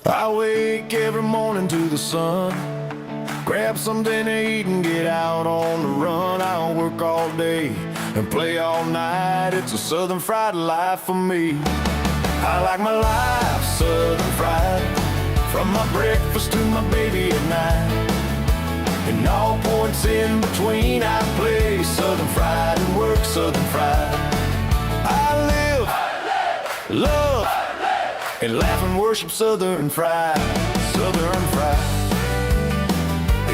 I wake every morning to the sun, grab something to eat and get out on the run. I'll work all day and play all night. It's a southern fried life for me. I like my life southern fried, from my breakfast to my baby at night. And all points in between I play southern fried and work southern fried. I live, love, and laugh and worship southern fried. Southern fried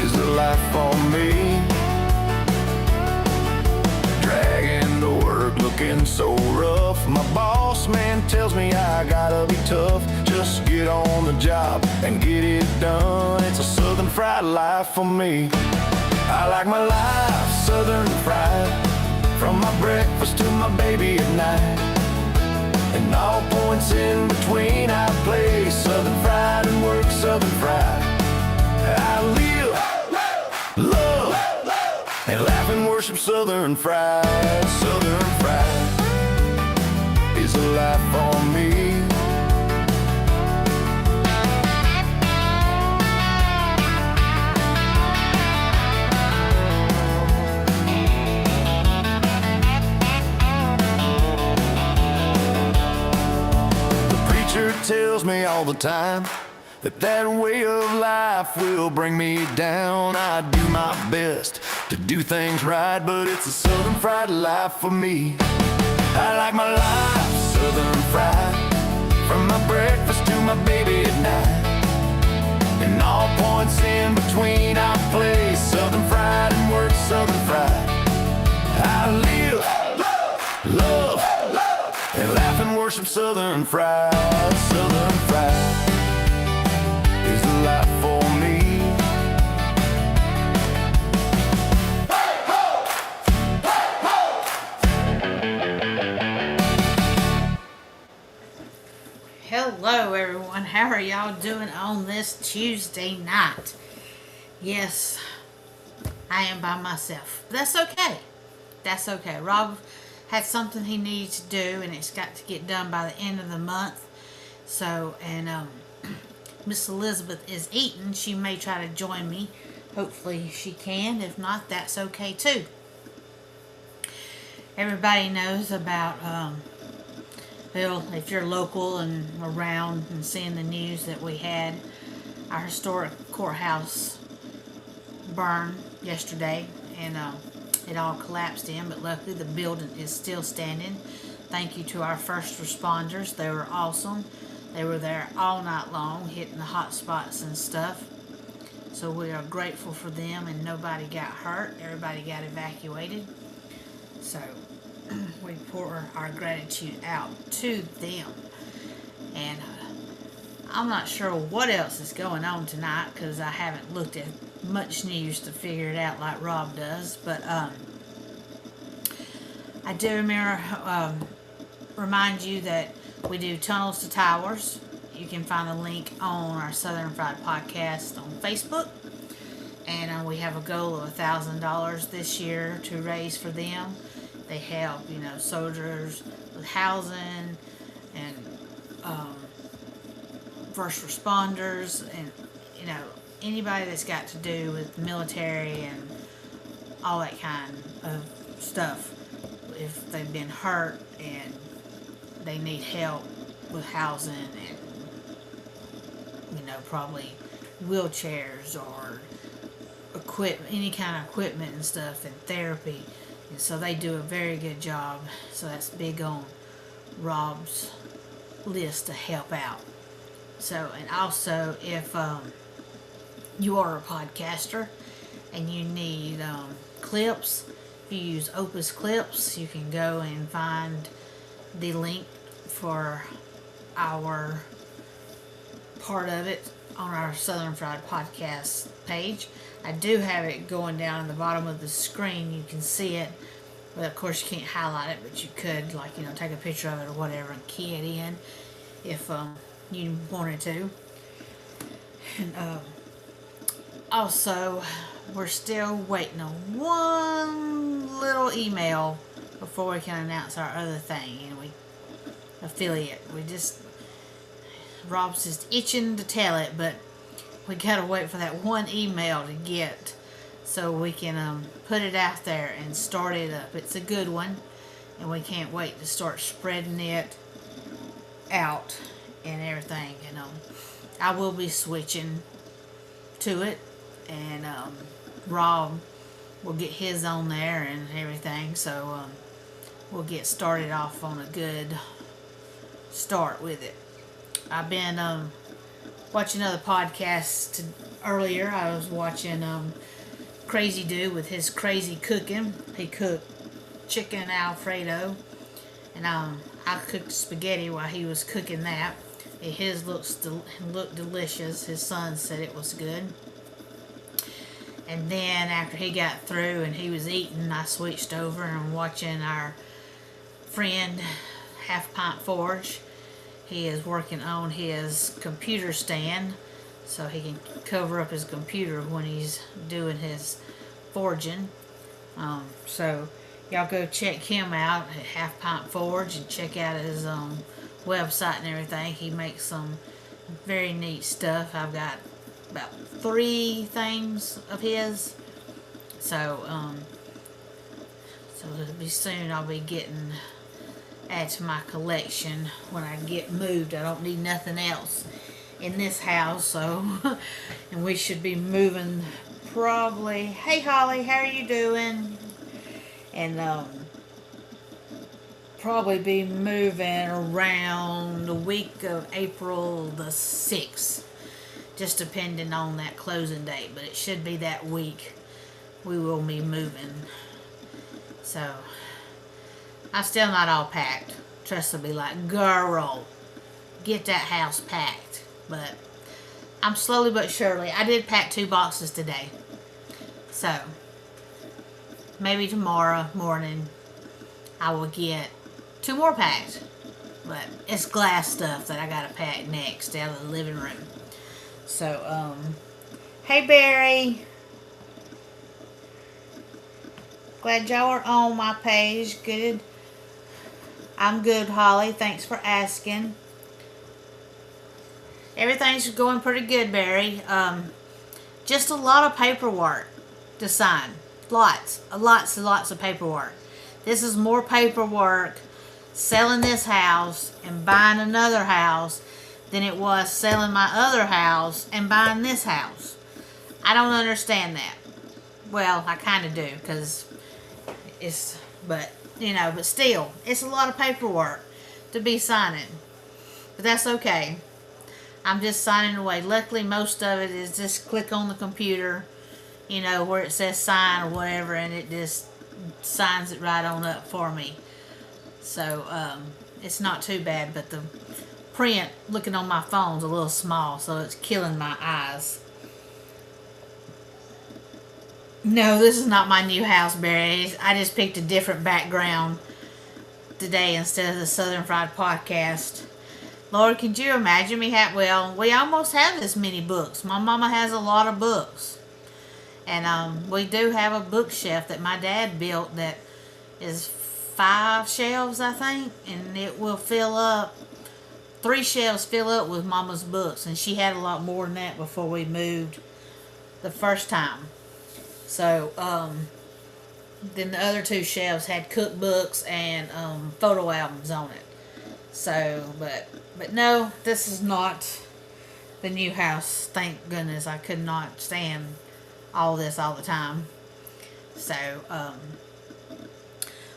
is the life for me. Dragging to work looking so rough. My boss man tells me I gotta be tough. Just get on the job and get it done. It's a southern fried life for me. I like my life southern fried, from my breakfast to my baby at night. And all points in between I play southern fried and work southern fried. I live, love, and laugh and worship southern fried. Southern fried is a life for me. Tells me all the time that way of life will bring me down. I do my best to do things right, but it's a southern fried life for me. I like my life southern fried, from my breakfast to my baby at night. And all points in between I play southern fried and work southern fried. I live, love, and laugh and worship southern fried. Southern fried is the life for me. Hey ho! Hey ho! Hello everyone, how are y'all doing on this Tuesday night? Yes, I am by myself. That's okay. That's okay. Rob had something he needs to do, and it's got to get done by the end of the month. So, and Miss Elizabeth is eating. She may try to join me. Hopefully she can. If not, that's okay too. Everybody knows about, well, if you're local and around and seeing the news, that we had our historic courthouse burn yesterday, and it all collapsed in, but luckily the building is still standing. Thank you to our first responders. They were awesome. They were there all night long, hitting the hot spots and stuff. So we are grateful for them, and nobody got hurt. Everybody got evacuated. So we pour our gratitude out to them. And I'm not sure what else is going on tonight, because I haven't looked at much news to figure it out like Rob does. But I do remind you that we do Tunnels to Towers. You can find a link on our Southern Fried Podcast on Facebook. And we have a goal of $1,000 this year to raise for them. They help, soldiers with housing, and first responders, and, anybody that's got to do with military and all that kind of stuff. If they've been hurt and they need help with housing and, probably wheelchairs or equipment, any kind of equipment and stuff, and therapy. And so they do a very good job. So that's big on Rob's list to help out. So, and also if you are a podcaster and you need clips, if you use Opus Clips, you can go and find the link for our part of it on our Southern Fried Podcast page. I do have it going down at the bottom of the screen. You can see it. Well, of course, you can't highlight it, but you could, take a picture of it or whatever and key it in if you wanted to. And also, we're still waiting on one little email before we can announce our other thing, and affiliate. We just Rob's just itching to tell it, but we gotta wait for that one email to get so we can put it out there and start it up. It's a good one, and we can't wait to start spreading it out and everything. And I will be switching to it, and Rob will get his on there and everything, so we'll get started off on a good start with it. I've been watching other podcasts earlier. I was watching Crazy Dude with his crazy cooking. He cooked chicken Alfredo, and I cooked spaghetti while he was cooking that. His looked delicious. His son said it was good. And then after he got through and he was eating, I switched over and watching our friend Half Pint Forge. He is working on his computer stand so he can cover up his computer when he's doing his forging. So y'all go check him out at Half Pint Forge and check out his website and everything. He makes some very neat stuff. I've got about 3 things of his. So it'll be soon. I'll be getting add to my collection when I get moved. I don't need nothing else in this house, so and we should be moving probably. Hey Holly, how are you doing? And probably be moving around the week of April the 6th, just depending on that closing date, but it should be that week we will be moving. So I'm still not all packed. Trust will be like, girl, get that house packed. But I'm slowly but surely. I did pack 2 boxes today. So maybe tomorrow morning I will get 2 more packed. But it's glass stuff that I gotta pack next out of the living room. So, hey Barry. Glad y'all are on my page. Good. I'm good, Holly. Thanks for asking. Everything's going pretty good, Barry. Just a lot of paperwork to sign. Lots of paperwork. This is more paperwork selling this house and buying another house than it was selling my other house and buying this house. I don't understand that. Well, I kind of do, because but still, it's a lot of paperwork to be signing. But that's okay. I'm just signing away. Luckily, most of it is just click on the computer, where it says sign or whatever, and it just signs it right on up for me. So, it's not too bad, but the print looking on my phone's a little small, so it's killing my eyes. No, this is not my new house, Barry. I just picked a different background today instead of the Southern Fried Podcast. Lord, could you imagine me we almost have this many books. My mama has a lot of books. And we do have a bookshelf that my dad built that is 5 shelves, I think. And it will fill up, 3 shelves fill up with mama's books. And she had a lot more than that before we moved the first time. So, then the other 2 shelves had cookbooks and photo albums on it. So, but no, this is not the new house. Thank goodness. I could not stand all this all the time. So,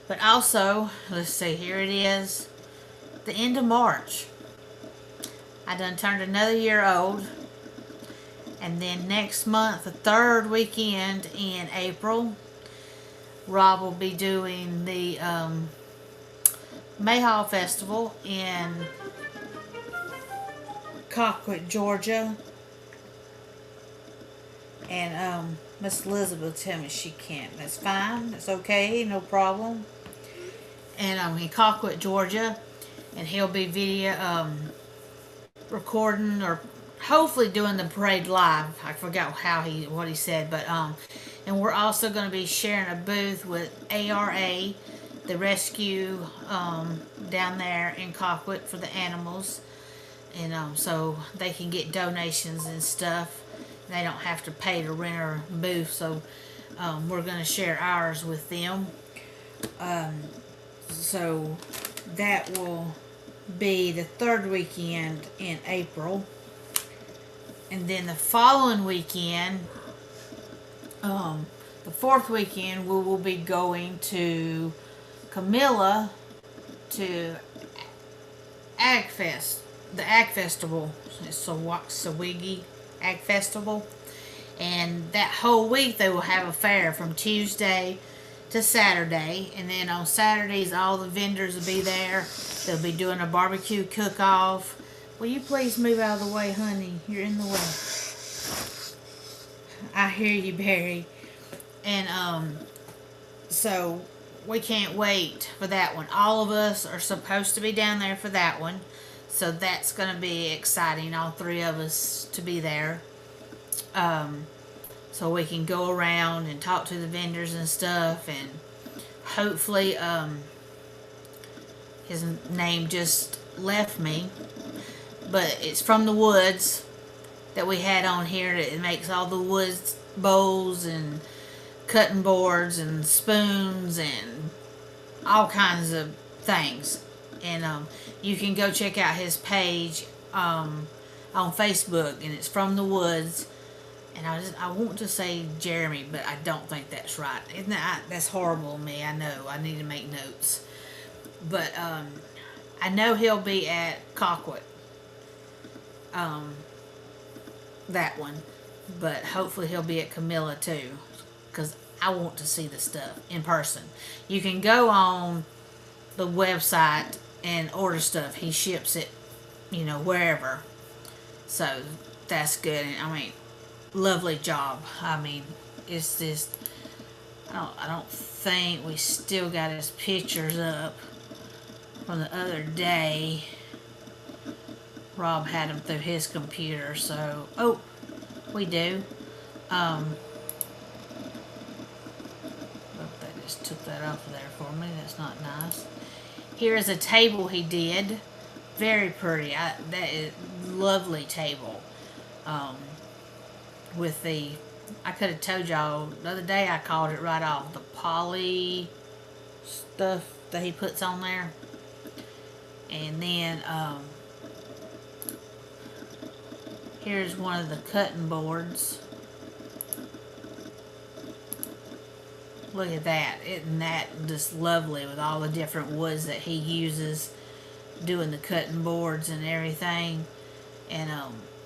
but also, let's see, here it is, the end of March. I done turned another year old. And then next month, the 3rd weekend in April, Rob will be doing the Mayhaw Festival in Colquitt, Georgia. And Miss Elizabeth told me she can't. That's fine. That's okay. No problem. And in Colquitt, Georgia. And he'll be video recording or hopefully doing the parade live. I forgot what he said, but and we're also going to be sharing a booth with ARA, the rescue down there in Colquitt for the animals. and so they can get donations and stuff. They don't have to pay to rent our booth, so we're going to share ours with them. So that will be the third weekend in April. And then the following weekend, the fourth weekend, we will be going to Camilla to Ag Fest, the Ag Festival. It's Sawigi Ag Festival. And that whole week they will have a fair from Tuesday to Saturday. And then on Saturdays, all the vendors will be there. They'll be doing a barbecue cook-off. Will you please move out of the way, honey? You're in the way. I hear you, Barry. And so we can't wait for that one. All of us are supposed to be down there for that one. So that's going to be exciting, all three of us to be there. So we can go around and talk to the vendors and stuff, and hopefully his name just left me, but it's from the woods that we had on here. It makes all the woods bowls and cutting boards and spoons and all kinds of things. And you can go check out his page on Facebook, and it's From the Woods. And I want to say Jeremy, but I don't think that's right. Isn't that's horrible of me? I know. I need to make notes. But I know he'll be at Cockwood. That one. But hopefully he'll be at Camilla too, because I want to see the stuff in person. You can go on the website and order stuff. He ships it, wherever. So that's good. And I mean, lovely job. I mean, it's just, I don't think we still got his pictures up from the other day. Rob had them through his computer, so we do. They just took that off of there for me. That's not nice. Here is a table he did. Very pretty. That is lovely table. With I could have told y'all the other day, I called it right off. The poly stuff that he puts on there. And then here's one of the cutting boards. Look at that. Isn't that just lovely with all the different woods that he uses doing the cutting boards and everything. And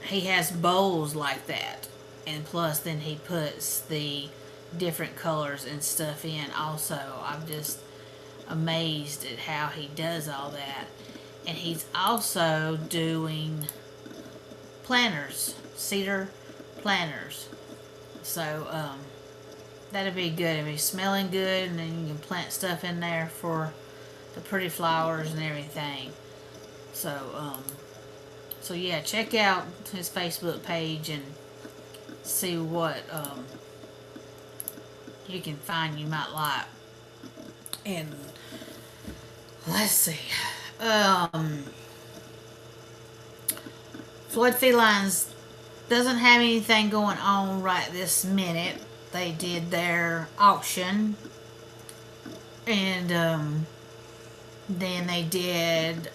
he has bowls like that. And plus then he puts the different colors and stuff in also. I'm just amazed at how he does all that. And he's also doing planters, cedar planters. So that'll be good. It'll be smelling good, and then you can plant stuff in there for the pretty flowers and everything. So so yeah, check out his Facebook page and see what you can find you might like. And let's see, Floyd Felines doesn't have anything going on right this minute. They did their auction, and then they did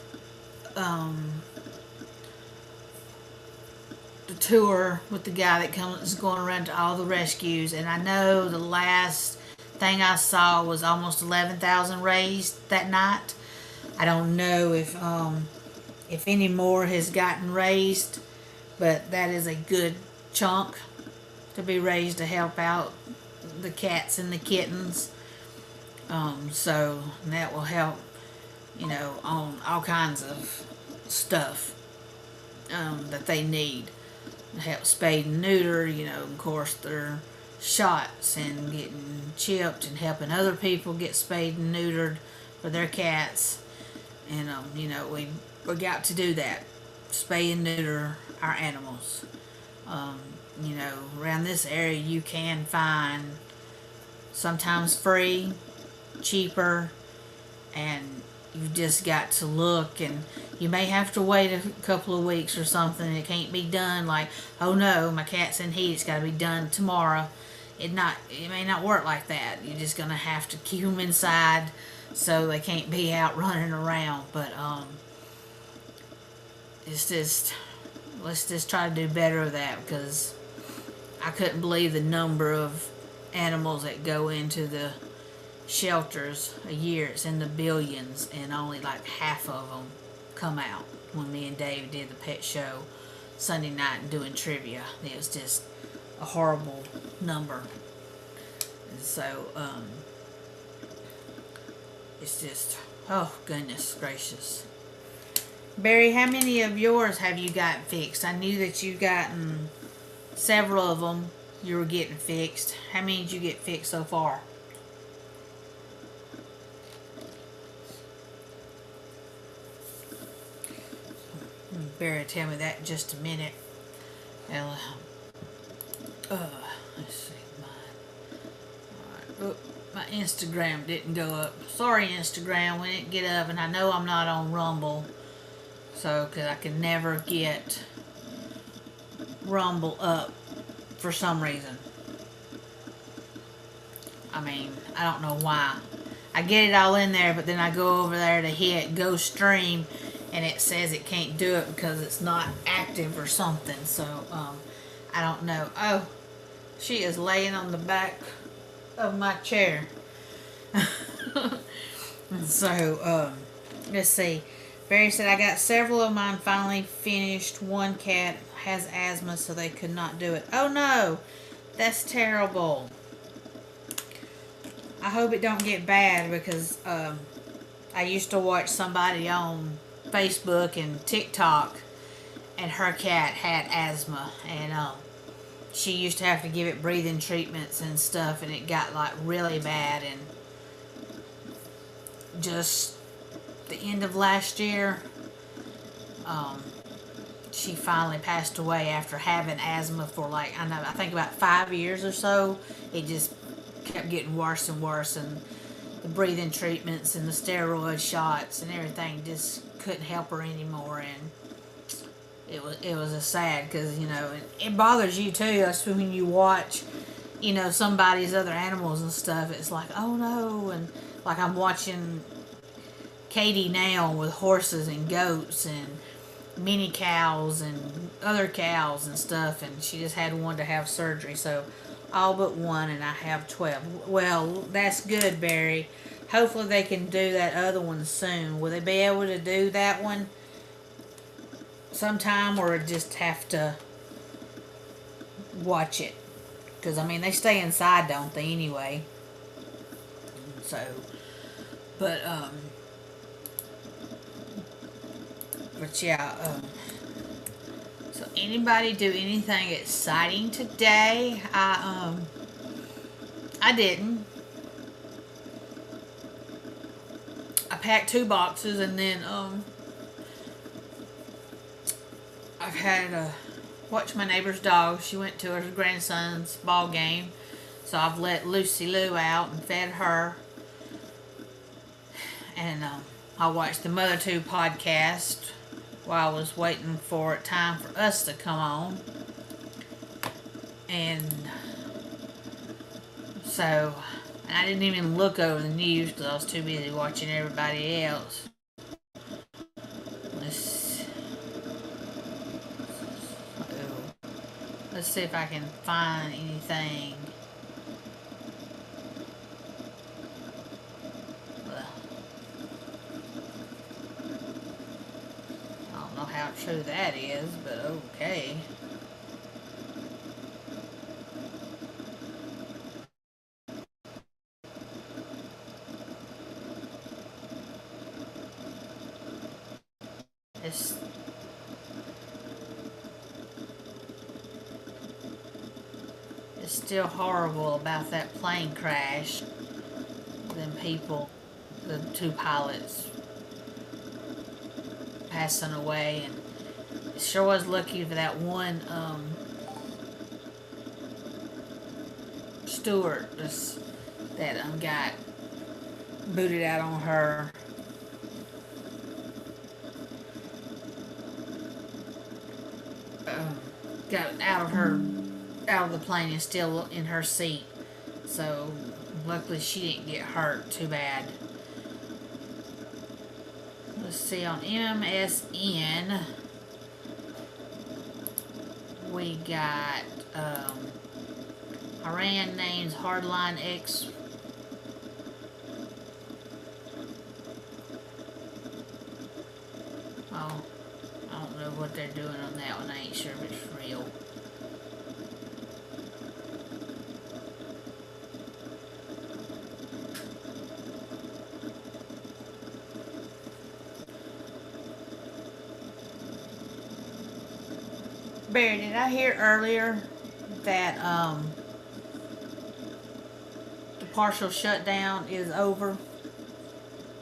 the tour with the guy that is going around to all the rescues. And I know the last thing I saw was almost 11,000 raised that night. I don't know if any more has gotten raised, but that is a good chunk to be raised to help out the cats and the kittens. So that will help, on all kinds of stuff that they need. Help spade and neuter, of course, their shots and getting chipped and helping other people get spayed and neutered for their cats. And, we got to do that. Spay and neuter our animals. Around this area you can find sometimes free, cheaper, and you've just got to look, and you may have to wait a couple of weeks or something. It can't be done like, oh no, my cat's in heat, it's got to be done tomorrow. It may not work like that. You're just gonna have to keep them inside so they can't be out running around. But it's just, let's just try to do better with that, because I couldn't believe the number of animals that go into the shelters a year. It's in the billions, and only like half of them come out. When me and Dave did the pet show Sunday night and doing trivia, it was just a horrible number. And so it's just, oh goodness gracious. Barry, how many of yours have you got fixed? I knew that you gotten several of them you were getting fixed. How many did you get fixed so far? Barry, tell me that in just a minute. Well, let's see, mine. Alright, my Instagram didn't go up. Sorry, Instagram, we didn't get up, and I know I'm not on Rumble, so because I can never get Rumble up for some reason. I mean, I don't know why. I get it all in there, but then I go over there to hit go stream, and it says it can't do it because it's not active or something. So I don't know. Oh, she is laying on the back of my chair. So let's see. Barry said, I got several of mine finally finished. One cat has asthma, so they could not do it. Oh no, that's terrible. I hope it don't get bad, because I used to watch somebody on Facebook and TikTok, and her cat had asthma, and she used to have to give it breathing treatments and stuff, and it got like really bad. And just the end of last year, she finally passed away after having asthma for like, I think about 5 years or so. It just kept getting worse and worse, and the breathing treatments and the steroid shots and everything just couldn't help her anymore. And it was a sad, because it bothers you too. That's when you watch somebody's other animals and stuff. It's like, oh no. And like, I'm watching Katie now with horses and goats and mini cows and other cows and stuff, and she just had one to have surgery, so all but one, and I have 12. Well, that's good, Barry. Hopefully they can do that other one soon. Will they be able to do that one sometime, or just have to watch it? Because I mean, they stay inside, don't they, anyway? So, but yeah, so anybody do anything exciting today? I didn't. I packed 2 boxes, and then I've had watch my neighbor's dog. She went to her grandson's ball game, so I've let Lucy Lou out and fed her. And I watched the Mother 2 podcast while I was waiting for time for us to come on. And so I didn't even look over the news because I was too busy watching everybody else. Let's see if I can find anything. I don't know how true that is, but okay. It's still horrible about that plane crash. Them people, the 2 pilots passing away, and it sure was lucky for that one steward that got booted out on her got out of the plane and still in her seat. So luckily she didn't get hurt too bad. Let's see, on MSN we got Iran names hardline X. Oh, I don't know what they're doing on that one. I ain't sure if it's real. Barry, did I hear earlier that the partial shutdown is over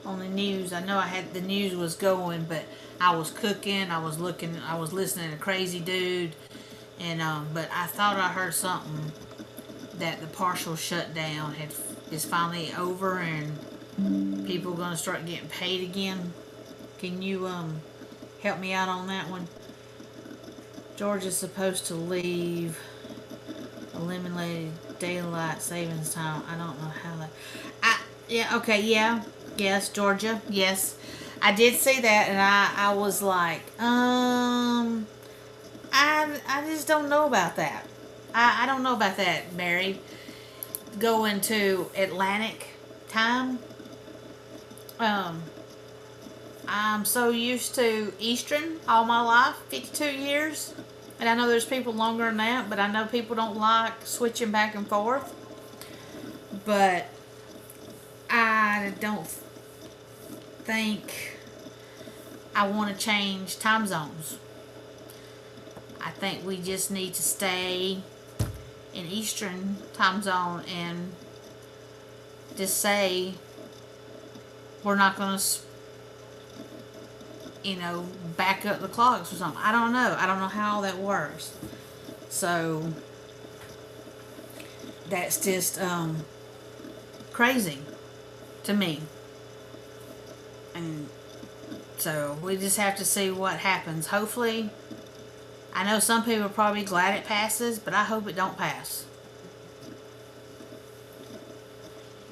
on the news? I know the news was going, but I was cooking, I was listening to Crazy Dude, and but I thought I heard something that the partial shutdown is finally over and people are gonna start getting paid again. Can you help me out on that one? Georgia's supposed to leave eliminated daylight savings time. I don't know how that. Yes, Georgia. Yes, I did see that, and I was like, I just don't know about that. I don't know about that, Mary. Going to Atlantic time. I'm so used to Eastern all my life, 52 years. And I know there's people longer than that, but I know people don't like switching back and forth. But I don't think I want to change time zones. I think we just need to stay in Eastern time zone and just say we're not going to back up the clocks or something. I don't know how that works. So that's just crazy to me. And so we just have to see what happens. Hopefully, I know some people are probably glad it passes, but I hope it don't pass.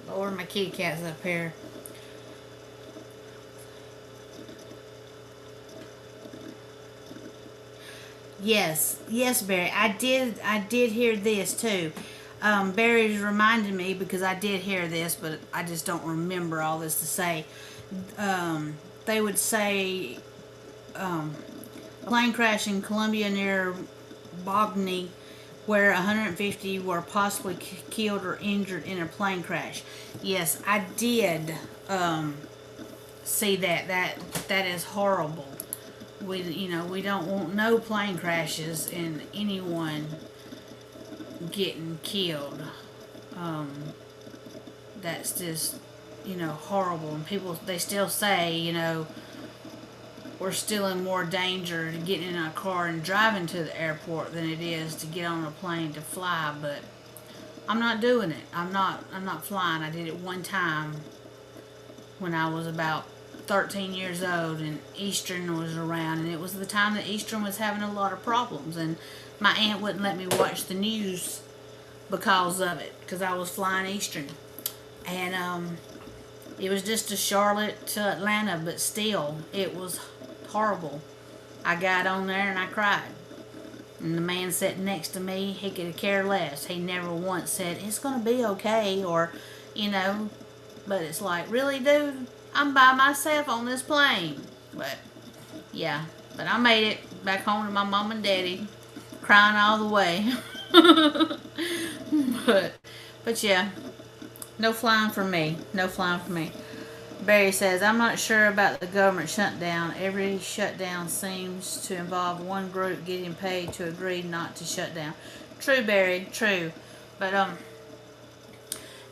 Lord, my kitty cat's up here. Yes, Barry. I did hear this too. Barry's reminded me because I did hear this, but I just don't remember all this to say. They would say a plane crash in Colombia near Bogny, where 150 were possibly killed or injured in a plane crash. Yes, I did see that. That is horrible. We don't want no plane crashes and anyone getting killed. That's just, horrible. And people, they still say, we're still in more danger to getting in a car and driving to the airport than it is to get on a plane to fly. But I'm not doing it. I'm not flying. I did it one time when I was about 13 years old and Eastern was around, and it was the time that Eastern was having a lot of problems, and my aunt wouldn't let me watch the news because of it, because I was flying Eastern. And it was just to Charlotte to Atlanta, but still it was horrible. I got on there and I cried, and the man sitting next to me, he could care less. He never once said it's gonna be okay, or but it's like, really, dude? I'm by myself on this plane. But yeah, but I made it back home to my mom and daddy, crying all the way. but yeah, no flying for me. No flying for me. Barry says, I'm not sure about the government shutdown. Every shutdown seems to involve one group getting paid to agree not to shut down. True, Barry, true. But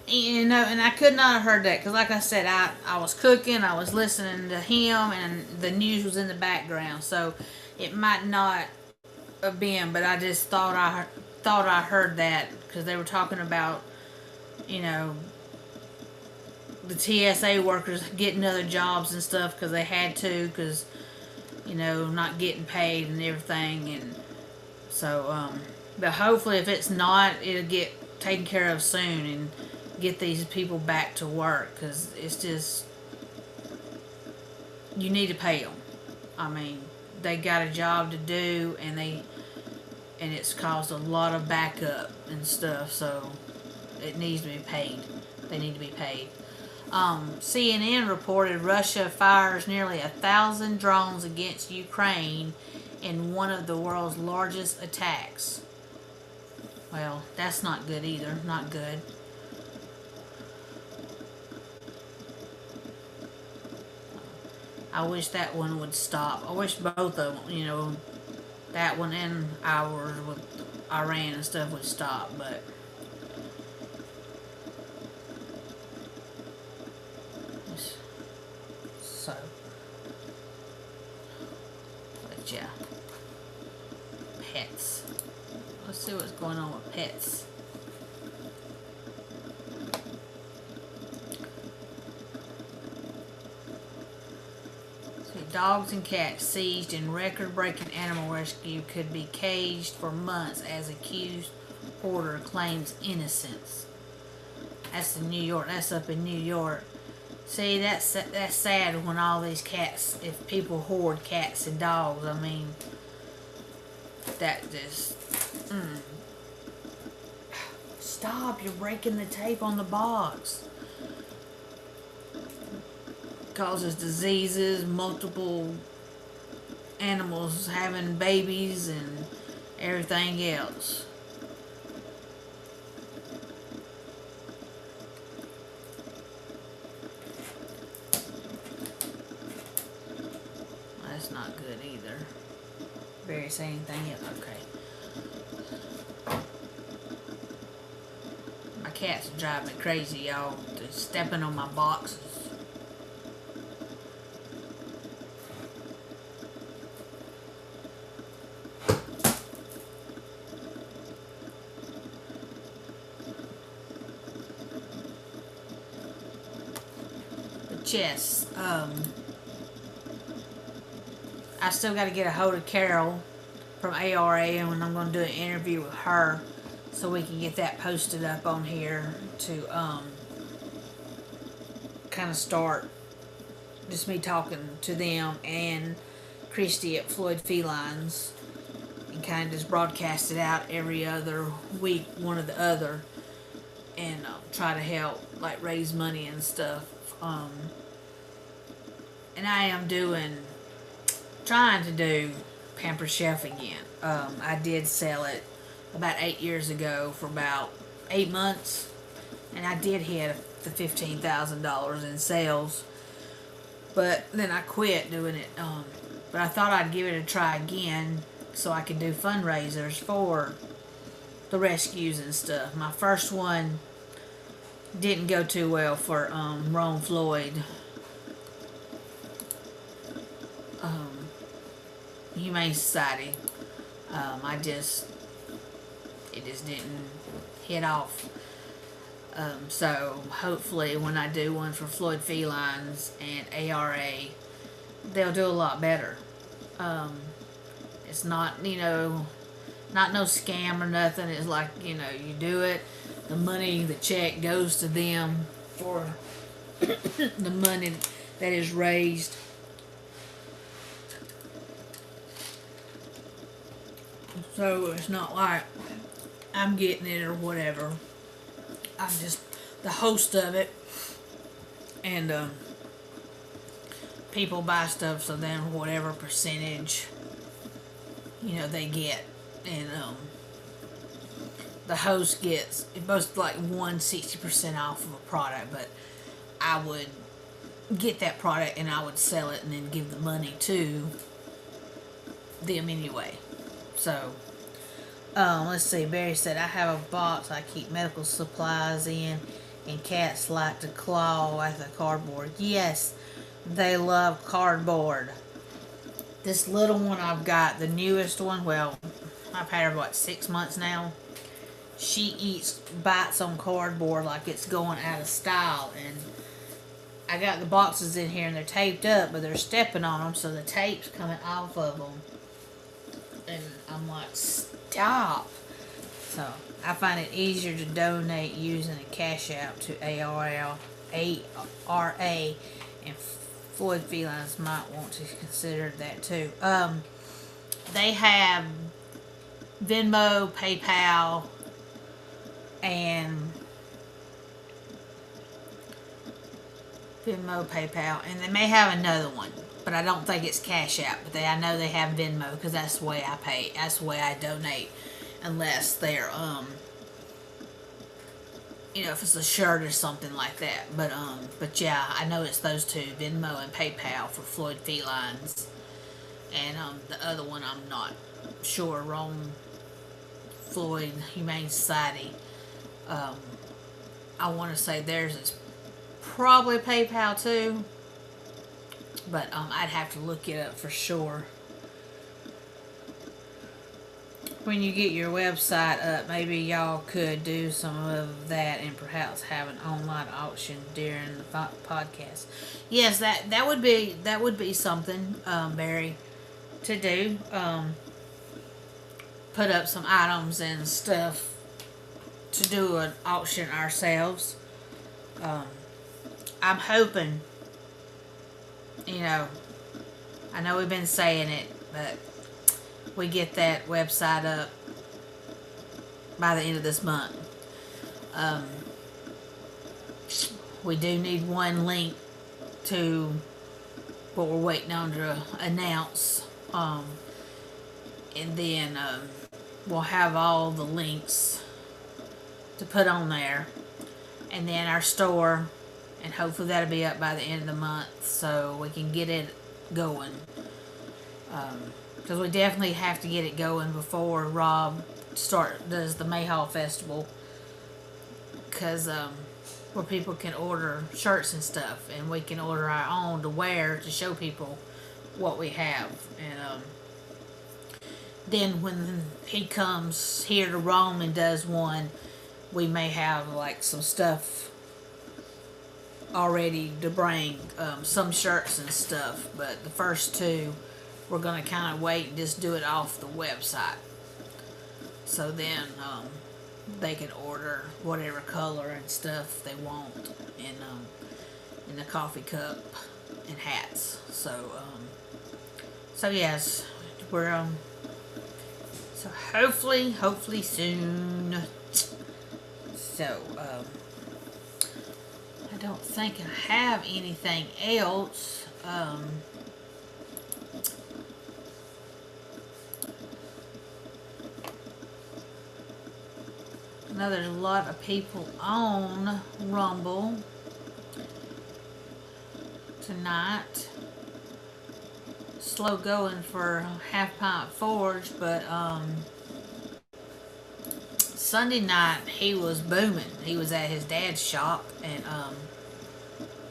and I could not have heard that because, like I said, I was cooking, I was listening to him, and the news was in the background, so it might not have been. But I just thought I heard that because they were talking about, the TSA workers getting other jobs and stuff because they had to, because not getting paid and everything, and So, but hopefully if it's not, it'll get taken care of soon and get these people back to work, because it's just, you need to pay them. I mean, they got a job to do, and it's caused a lot of backup and stuff, so it needs to be paid. They need to be paid. CNN reported Russia fires nearly 1,000 drones against Ukraine in one of the world's largest attacks. Well, that's not good either. Not good. I wish that one would stop. I wish both of them, that one and ours with Iran and stuff would stop, but so, but yeah, pets. Let's see what's going on with pets. Dogs and cats seized in record-breaking animal rescue could be caged for months as accused hoarder claims innocence. That's in New York. That's up in New York. See, that's sad when all these cats, if people hoard cats and dogs, I mean, that just, Stop, you're breaking the tape on the box. Causes diseases, multiple animals having babies and everything else. That's not good either. Barry say anything else? Okay. My cats are driving me crazy, y'all. They're stepping on my boxes. Yes, I still got to get a hold of Carol from ARA, and I'm going to do an interview with her so we can get that posted up on here to kind of start just me talking to them and Christy at Floyd Felines, and kind of just broadcast it out every other week, one or the other, and try to help like raise money and stuff. And I am trying to do Pamper Chef again. I did sell it about 8 years ago for about 8 months, and I did hit the $15,000 in sales, but then I quit doing it. But I thought I'd give it a try again so I could do fundraisers for the rescues and stuff. My first one didn't go too well for Ron Floyd. Humane Society. It just didn't hit off. So hopefully when I do one for Floyd Felines and ARA, they'll do a lot better. It's not, not no scam or nothing. It's like, you do it, the money, the check goes to them for the money that is raised. So it's not like I'm getting it or whatever. I'm just the host of it, and people buy stuff, so then whatever percentage they get, and the host gets most like 160% off of a product, but I would get that product and I would sell it and then give the money to them anyway. So let's see. Barry said, I have a box I keep medical supplies in, and cats like to claw at the cardboard. Yes, they love cardboard. This little one I've got, the newest one, well, I've had her 6 months now. She bites on cardboard like it's going out of style, and I got the boxes in here and they're taped up, but they're stepping on them, so the tape's coming off of them, and I'm like job. So I find it easier to donate using a cash out to ARA, and Floyd Felines might want to consider that too. They have Venmo, PayPal, and they may have another one, but I don't think it's Cash App. But I know they have Venmo because that's the way I pay. That's the way I donate, unless they're if it's a shirt or something like that. But yeah, I know it's those two, Venmo and PayPal for Floyd Felines, and the other one I'm not sure. Rome Floyd Humane Society. I want to say theirs is probably PayPal too, but I'd have to look it up for sure. When you get your website up, maybe y'all could do some of that and perhaps have an online auction during the podcast. Yes, that would be something, Barry, to do. Put up some items and stuff to do an auction ourselves. I'm hoping, I know we've been saying it, but we get that website up by the end of this month. We do need one link to what we're waiting on to announce. And then we'll have all the links to put on there. And then our store, and hopefully that'll be up by the end of the month so we can get it going. Because we definitely have to get it going before Rob does the Mayhaw Festival. Because where people can order shirts and stuff, and we can order our own to wear to show people what we have. And then when he comes here to Rome and does one, we may have like some stuff already to bring, some shirts and stuff. But the first two, we're going to kind of wait and just do it off the website. So then they can order whatever color and stuff they want in the coffee cup and hats. So yes, we're so hopefully soon. So I don't think I have anything else. I know there's a lot of people on Rumble tonight. Slow going for Half Pint Forge, but Sunday night he was booming. He was at his dad's shop, and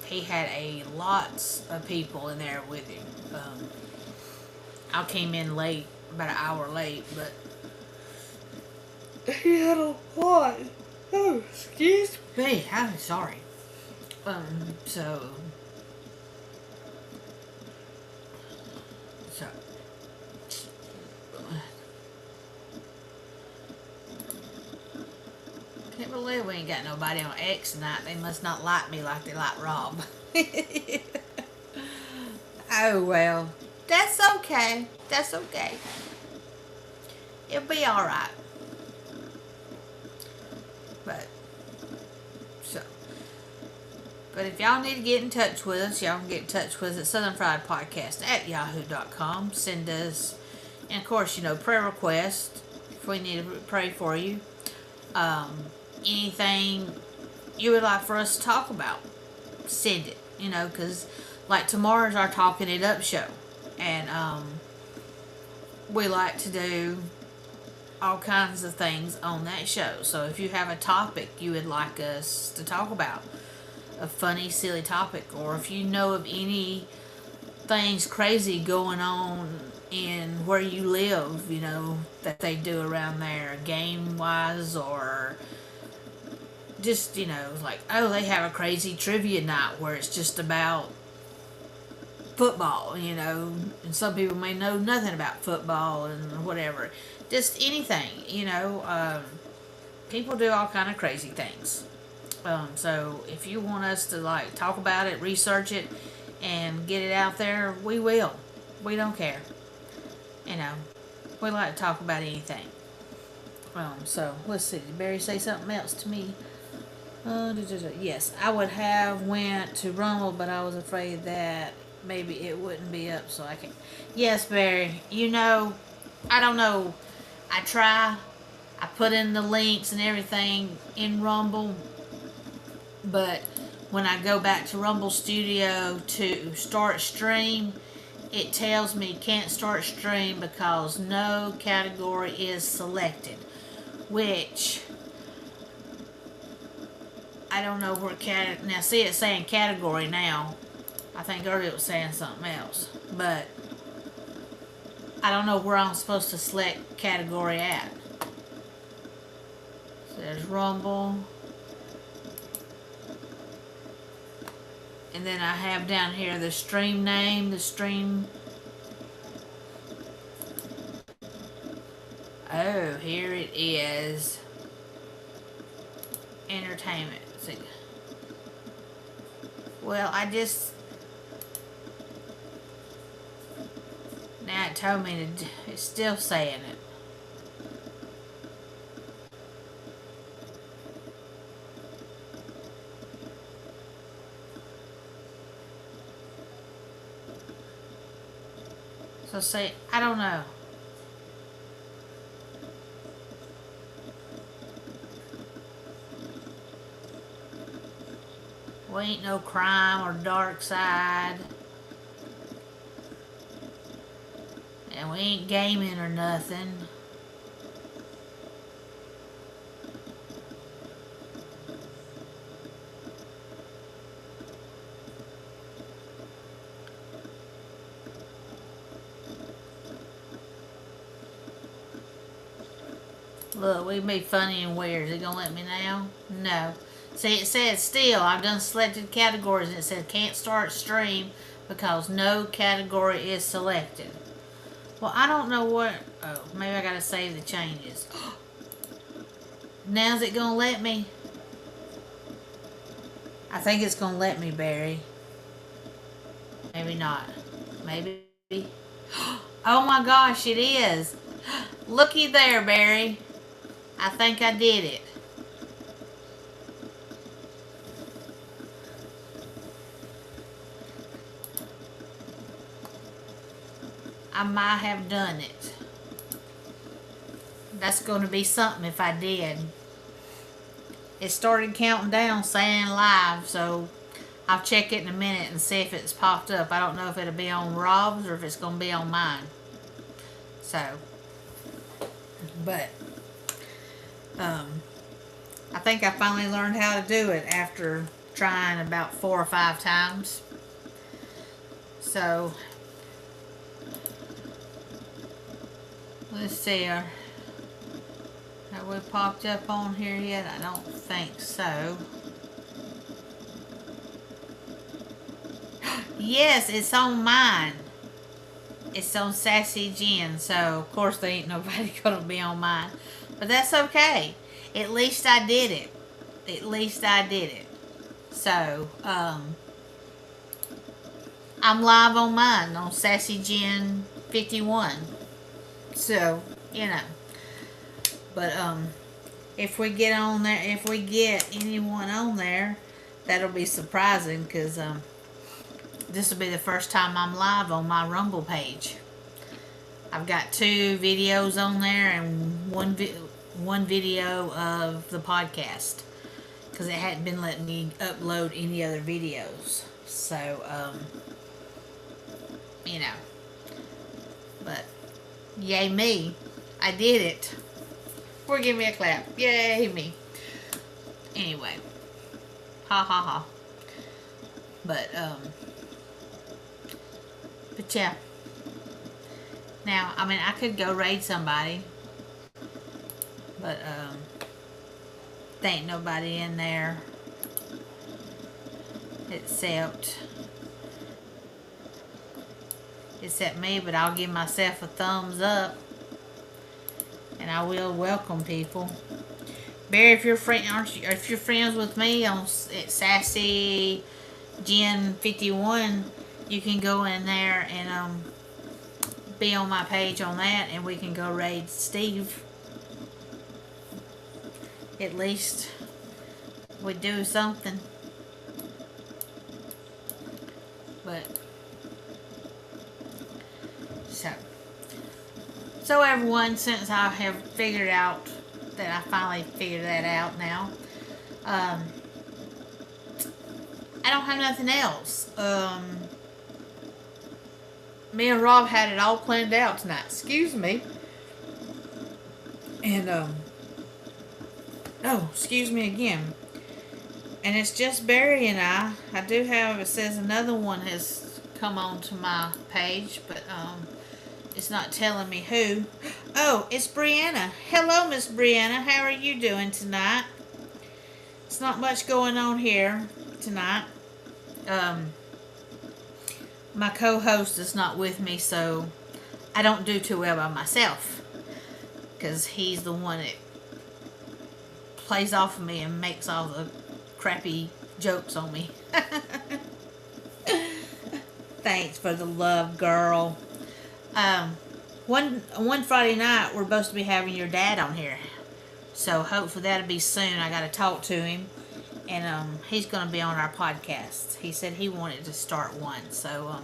he had lots of people in there with him. I came in late, about an hour late, but he had a lot. Oh, excuse me. I'm sorry. So can't believe we ain't got nobody on X tonight. They must not like me like they like Rob. Oh well, that's okay. That's okay. It'll be all right. But if y'all need to get in touch with us, y'all can get in touch with us at southernfriedpodcast@yahoo.com. Send us, and of course, prayer requests if we need to pray for you. Anything you would like for us to talk about, send it. Because like tomorrow's our Talking It Up show, and we like to do all kinds of things on that show. So if you have a topic you would like us to talk about, a funny, silly topic, or if you know of any things crazy going on in where you live, that they do around there, game-wise, or just, like, oh, they have a crazy trivia night where it's just about football, you know, and some people may know nothing about football and whatever. Just anything, you know. People do all kind of crazy things. So if you want us to like talk about it, research it, and get it out there, we will. We don't care. You know, we like to talk about anything. So let's see. Did Barry say something else to me? Yes, I would have went to Rumble, but I was afraid that maybe it wouldn't be up, so I can. Yes, Barry. You know, I don't know. I try. I put in the links and everything in Rumble, but when I go back to Rumble Studio to start stream, it tells me can't start stream because no category is selected, which I don't know where now see it's saying category now. I think earlier it was saying something else, but I don't know where I'm supposed to select category at. So there's Rumble. And then I have down here the stream name, the stream. Oh, here it is. Entertainment. See. Well, I just. Now it told me to. It's still saying it. So say, I don't know. We ain't no crime or dark side. And we ain't gaming or nothing. Look, we be funny and weird. Is it gonna let me now? No. See, it said still, I've done selected categories and it said can't start stream because no category is selected. Well, I don't know what, oh, maybe I gotta save the changes. Now's it gonna let me? I think it's gonna let me, Barry. Maybe not. Maybe. Oh my gosh, it is. Looky there, Barry. I think I did it. I might have done it. That's going to be something if I did. It started counting down saying live, so I'll check it in a minute and see if it's popped up. I don't know if it'll be on Rob's or if it's going to be on mine. So, but I think I finally learned how to do it after trying about 4 or 5 times. So, let's see. Have we popped up on here yet? I don't think so. Yes, it's on mine. It's on Sassy Jen, so of course there ain't nobody gonna be on mine. But that's okay. At least I did it. At least I did it. So, I'm live on mine, on Sassy Jen 51. So, you know. But, if we get on there, if we get anyone on there, that'll be surprising, because, this will be the first time I'm live on my Rumble page. I've got 2 videos on there and one video of the podcast, because it hadn't been letting me upload any other videos. So, you know. But, yay me. I did it. Or give me a clap. Yay me. Anyway. Ha ha ha. But yeah. Now, I mean, I could go raid somebody. But, there ain't nobody in there. except me, but I'll give myself a thumbs up. And I will welcome people. Barry, if you're friends with me on at Sassy Gen 51, you can go in there and be on my page on that, and we can go raid Steve. At least we do something. But so everyone, since I have figured out that I finally figured that out now, I don't have nothing else. Me and Rob had it all planned out tonight. Excuse me. And oh, excuse me again. And it's just Barry and I. I do have, it says another one has come onto my page, but it's not telling me who. Oh, it's Brianna. Hello, Miss Brianna. How are you doing tonight? It's not much going on here tonight. My co-host is not with me, so I don't do too well by myself, because he's the one that plays off of me and makes all the crappy jokes on me. Thanks for the love, girl. One Friday night we're supposed to be having your dad on here, so hopefully that'll be soon. I got to talk to him, and he's going to be on our podcast. He said he wanted to start one, so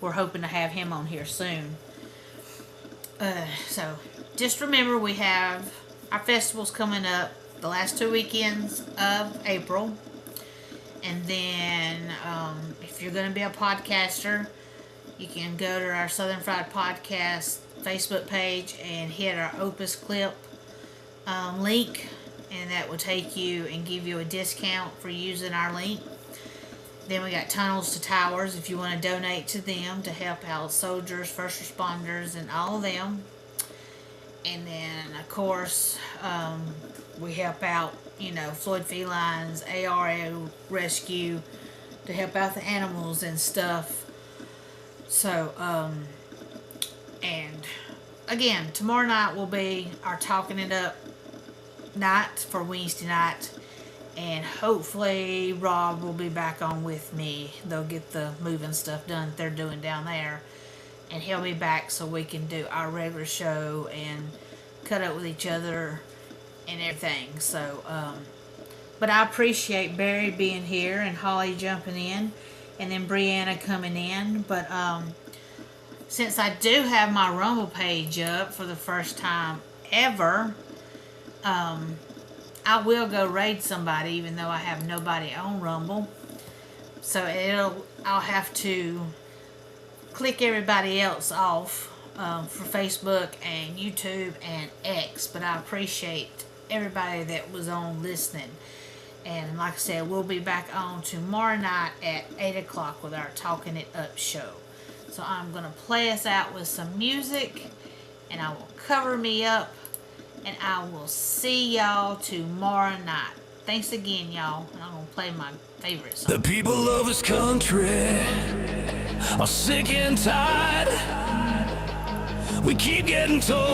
we're hoping to have him on here soon. So just remember, we have our festivals coming up the last 2 weekends of April. And then if you're going to be a podcaster, you can go to our Southern Fried Podcast Facebook page and hit our Opus Clip link, and that will take you and give you a discount for using our link. Then we got Tunnels to Towers if you want to donate to them to help out soldiers, first responders, and all of them. And then, of course, we help out, Floyd Felines, ARA Rescue, to help out the animals and stuff. So, and again, tomorrow night will be our Talking It Up night for Wednesday night. And hopefully Rob will be back on with me. They'll get the moving stuff done that they're doing down there. And he'll be back so we can do our regular show and cut up with each other and everything. So, but I appreciate Barry being here and Holly jumping in and then Brianna coming in. But since I do have my Rumble page up for the first time ever, I will go raid somebody even though I have nobody on Rumble. So I'll have to click everybody else off for Facebook and YouTube and X. But I appreciate everybody that was on listening. And like I said, we'll be back on tomorrow night at 8 o'clock with our Talking It Up show. So I'm going to play us out with some music, and I will cover me up, and I will see y'all tomorrow night. Thanks again, y'all. And I'm going to play my favorite song. The people of this country are sick and tired. We keep getting told